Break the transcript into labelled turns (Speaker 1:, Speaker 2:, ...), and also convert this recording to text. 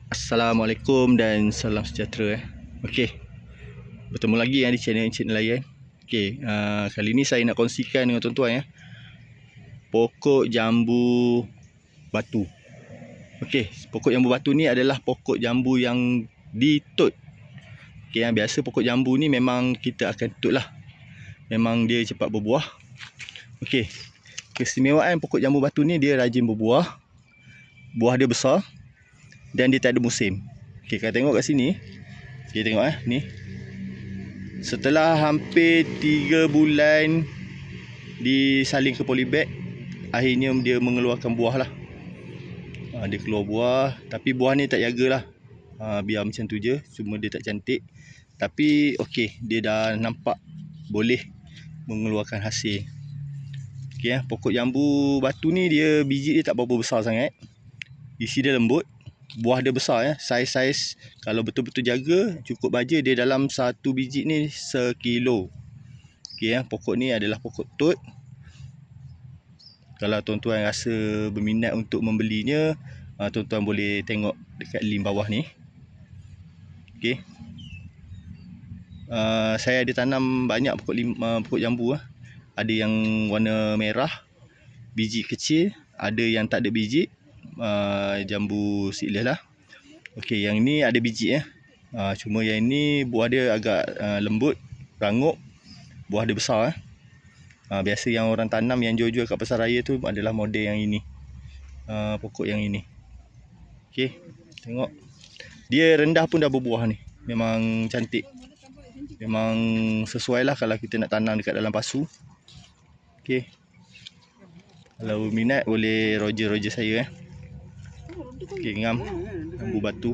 Speaker 1: Assalamualaikum dan salam sejahtera. Okey, bertemu lagi di channel Layan. Okey, kali ni saya nak kongsikan dengan tuan-tuan pokok jambu batu. Okey, pokok jambu batu ni adalah pokok jambu yang ditut. Okey, biasa pokok jambu ni memang kita akan tut lah. Memang dia cepat berbuah. Okey, keistimewaan pokok jambu batu ni dia rajin berbuah. Buah dia besar dan dia tak ada musim. Okey, kalau tengok kat sini, kita tengok ni. Setelah hampir 3 bulan disaling ke polybag, akhirnya dia mengeluarkan buah lah. Dia keluar buah, tapi buah ni tak jagalah. Biar macam tu je, cuma dia tak cantik. Tapi okey, dia dah nampak boleh mengeluarkan hasil. Okey, pokok jambu batu ni dia biji dia tak berapa besar sangat. Isi dia lembut. Buah dia besar Saiz kalau betul-betul jaga cukup baja dia dalam satu biji ni sekilo. Okey, pokok ni adalah pokok tut. Kalau tuan-tuan rasa berminat untuk membelinya, tuan-tuan boleh tengok dekat link bawah ni. Okey. Saya ada tanam banyak pokok jambu. Ada yang warna merah, biji kecil, ada yang tak ada biji. Jambu seedless lah. Okey, yang ni ada biji cuma yang ni buah dia agak lembut, rangup, buah dia besar. Biasa yang orang tanam yang jual-jual kat pasar raya tu adalah model yang ini. Pokok yang ini. Okey, tengok. Dia rendah pun dah berbuah ni. Memang cantik. Memang sesuai lah kalau kita nak tanam dekat dalam pasu. Okey. Kalau minat boleh roger saya Okey, ngam jambu batu.